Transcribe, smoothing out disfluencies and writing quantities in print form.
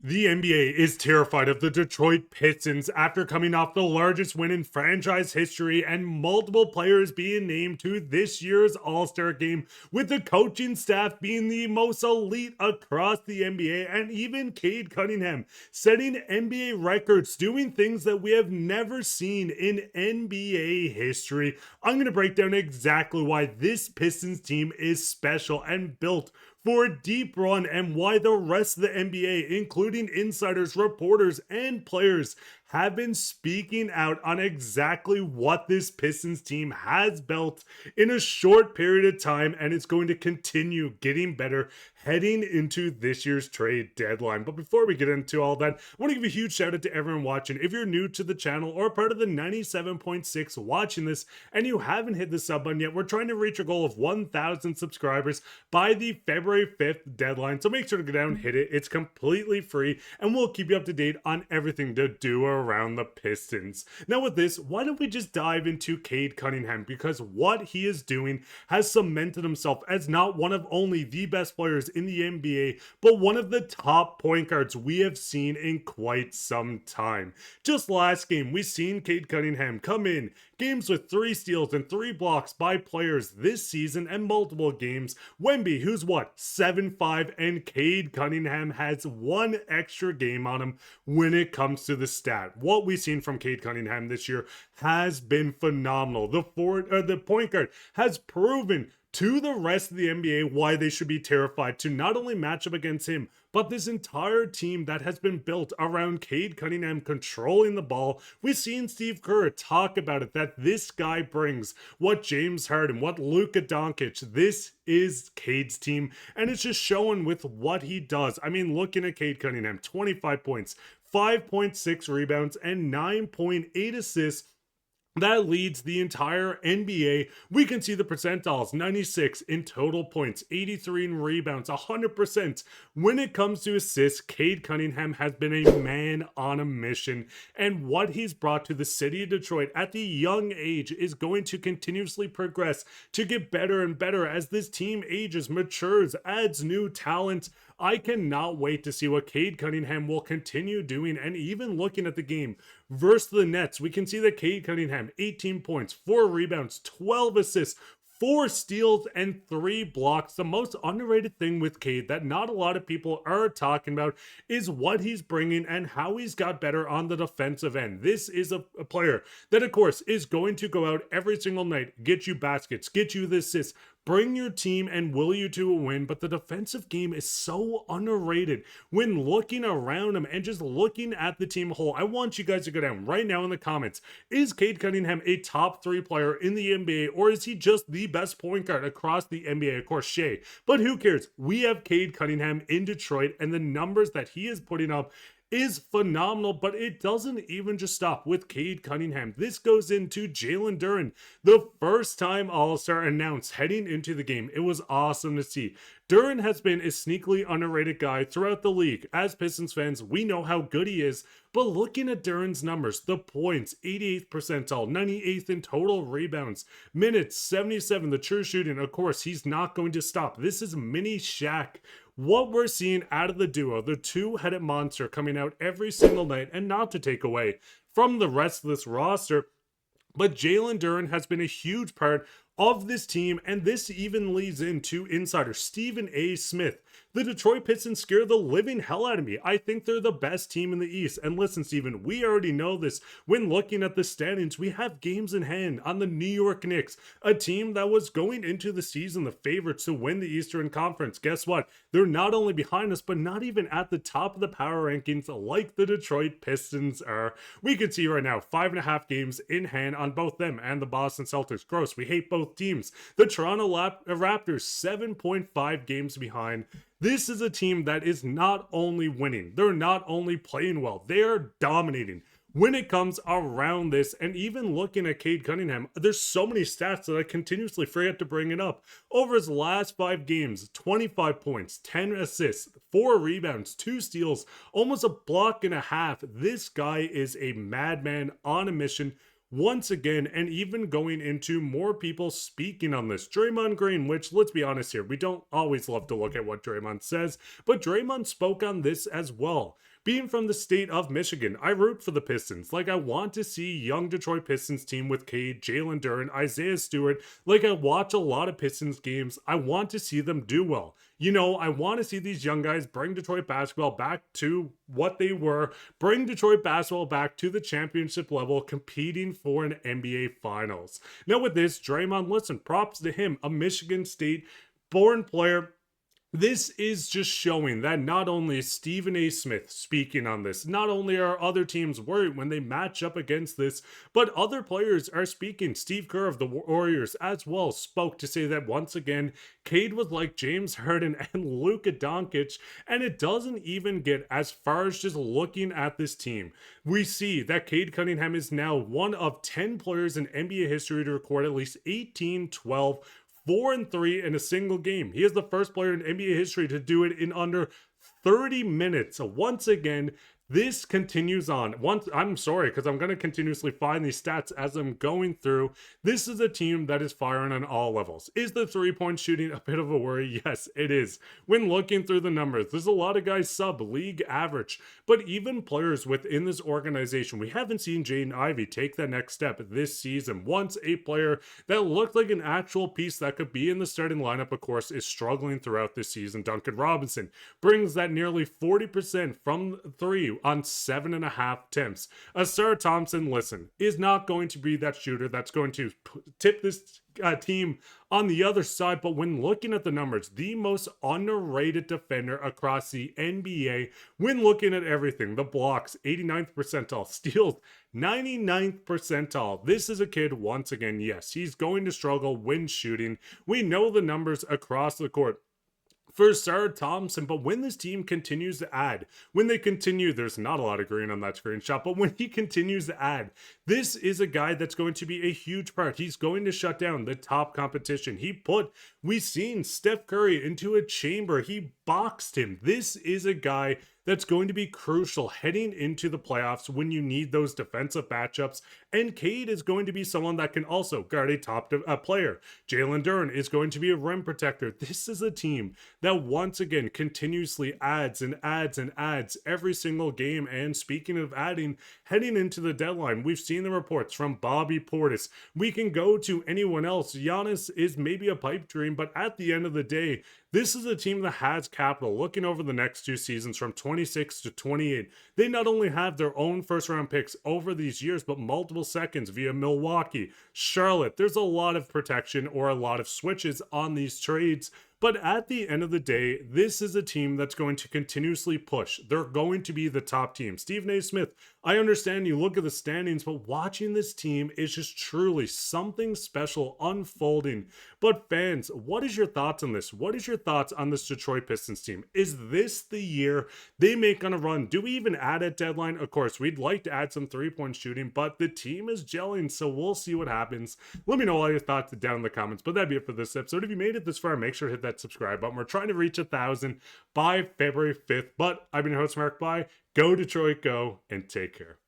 The NBA is terrified of the Detroit Pistons after coming off the largest win in franchise history and multiple players being named to this year's All-Star game, with the coaching staff being the most elite across the NBA, and even Cade Cunningham setting NBA records, doing things that we have never seen in NBA history. I'm going to break down exactly why this Pistons team is special and built for a deep run, and why the rest of the NBA, including insiders, reporters, and players, have been speaking out on exactly what this Pistons team has built in a short period of time, and it's going to continue getting better heading into this year's trade deadline. But before we get into all that, I want to give a huge shout out to everyone watching. If you're new to the channel or part of the 97.6 watching this and you haven't hit the sub button yet, we're trying to reach a goal of 1,000 subscribers by the February 5th deadline. So make sure to go down and hit it. It's completely free, and we'll keep you up to date on everything to do around the Pistons. Now with this, why don't we just dive into Cade Cunningham, because what he is doing has cemented himself as not one of only the best players in the NBA, but one of the top point guards we have seen in quite some time. Just last game, we seen Cade Cunningham come in games with 3 steals and 3 blocks by players this season, and multiple games Wemby, who's what, 7'5", and Cade Cunningham has 1 extra game on him when it comes to the stat. What we've seen from Cade Cunningham this year has been phenomenal. The point guard has proven to the rest of the NBA why they should be terrified to not only match up against him, but this entire team that has been built around Cade Cunningham controlling the ball. We've seen Steve Kerr talk about it, that this guy brings what James Harden, what Luka Doncic. This is Cade's team, and it's just showing with what he does. I mean, looking at Cade Cunningham, 25 points, 5.6 rebounds, and 9.8 assists. That leads the entire NBA. We can see the percentiles: 96 in total points, 83 in rebounds, 100%. When it comes to assists, Cade Cunningham has been a man on a mission, and what he's brought to the city of Detroit at the young age is going to continuously progress to get better and better as this team ages, matures, adds new talent. I cannot wait to see what Cade Cunningham will continue doing. And even looking at the game versus the Nets, we can see that Cade Cunningham, 18 points, 4 rebounds, 12 assists, 4 steals, and 3 blocks. The most underrated thing with Cade that not a lot of people are talking about is what he's bringing and how he's got better on the defensive end. This is a player that, of course, is going to go out every single night, get you baskets, get you the assists, bring your team and will you to a win. But the defensive game is so underrated when looking around him and just looking at the team whole. I want you guys to go down right now in the comments. Is Cade Cunningham a top 3 player in the NBA, or is he just the best point guard across the NBA? Of course, Shea. But who cares? We have Cade Cunningham in Detroit, and the numbers that he is putting up is phenomenal. But it doesn't even just stop with Cade Cunningham. This goes into Jalen Duren, the first time All-Star announced heading into the game. It was awesome to see. Duren has been a sneakily underrated guy throughout the league. As Pistons fans, we know how good he is, but looking at Duren's numbers, the points, 88th percentile, 98th in total rebounds, minutes, 77, the true shooting. Of course, he's not going to stop. This is mini Shaq. What we're seeing out of the duo, the two-headed monster coming out every single night, and not to take away from the rest of this roster, but Jalen Duren has been a huge part of this team, and this even leads into insider Stephen A. Smith. The Detroit Pistons scare the living hell out of me. I think they're the best team in the East. And listen, Stephen, we already know this. When looking at the standings, we have games in hand on the New York Knicks, a team that was going into the season the favorites to win the Eastern Conference. Guess what? They're not only behind us, but not even at the top of the power rankings like the Detroit Pistons are. We can see right now 5.5 games in hand on both them and the Boston Celtics. Gross. We hate both teams. The Toronto Raptors, 7.5 games behind. This is a team that is not only winning, they're not only playing well, they are dominating. When it comes around this, and even looking at Cade Cunningham, there's so many stats that I continuously forget to bring it up. Over his last 5 games, 25 points, 10 assists, 4 rebounds, 2 steals, almost a block and a half. This guy is a madman on a mission. Once again, and even going into more people speaking on this. Draymond Green, which, let's be honest here, we don't always love to look at what Draymond says, but Draymond spoke on this as well. Being from the state of Michigan, I root for the Pistons. Like, I want to see young Detroit Pistons team with Cade, Jalen Duren, Isaiah Stewart. Like, I watch a lot of Pistons games. I want to see them do well. You know, I want to see these young guys bring Detroit basketball back to what they were, bring Detroit basketball back to the championship level, competing for an NBA Finals. Now, with this, Draymond, listen, props to him, a Michigan State born player. This is just showing that not only is Stephen A. Smith speaking on this, not only are other teams worried when they match up against this, but other players are speaking. Steve Kerr of the Warriors as well spoke to say that once again, Cade was like James Harden and Luka Doncic, and it doesn't even get as far as just looking at this team. We see that Cade Cunningham is now one of 10 players in NBA history to record at least 18, 12, 4-3 in a single game. He is the first player in NBA history to do it in under 30 minutes. So once again, this continues on. I'm sorry, because I'm going to continuously find these stats as I'm going through. This is a team that is firing on all levels. Is the three-point shooting a bit of a worry? Yes, it is. When looking through the numbers, there's a lot of guys sub-league average. But even players within this organization, we haven't seen Jaden Ivey take that next step this season. Once a player that looked like an actual piece that could be in the starting lineup, of course, is struggling throughout this season. Duncan Robinson brings that nearly 40% from three on 7.5 attempts. Ausar Thompson, listen, is not going to be that shooter that's going to tip this team on the other side, but when looking at the numbers, the most underrated defender across the NBA, when looking at everything, the blocks, 89th percentile, steals, 99th percentile. This is a kid, once again, yes, he's going to struggle when shooting. We know the numbers across the court for Ausar Thompson, but when this team continues to add, when they continue, there's not a lot of green on that screenshot, but when he continues to add, this is a guy that's going to be a huge part. He's going to shut down the top competition. We've seen Steph Curry into a chamber. He boxed him. This is a guy that's going to be crucial heading into the playoffs when you need those defensive matchups. And Cade is going to be someone that can also guard a top player. Jalen Duren is going to be a rim protector. This is a team that once again continuously adds and adds and adds every single game. And speaking of adding, heading into the deadline, we've seen the reports from Bobby Portis. We can go to anyone else. Giannis is maybe a pipe dream, but at the end of the day, this is a team that has capital. Looking over the next two seasons from 26 to 28, they not only have their own first-round picks over these years, but multiple seconds via Milwaukee, Charlotte. There's a lot of protection or a lot of switches on these trades. But at the end of the day, this is a team that's going to continuously push. They're going to be the top team. Stephen A. Smith, I understand you look at the standings, but watching this team is just truly something special unfolding. But fans, what is your thoughts on this? What is your thoughts on this Detroit Pistons team? Is this the year they make on a run? Do we even add a deadline? Of course, we'd like to add some three-point shooting, but the team is gelling, so we'll see what happens. Let me know all your thoughts down in the comments, but that'd be it for this episode. If you made it this far, make sure to hit that subscribe button. We're trying to reach 1,000 by February 5th, but I've been your host, Mark Bye. Go Detroit, go, and take care.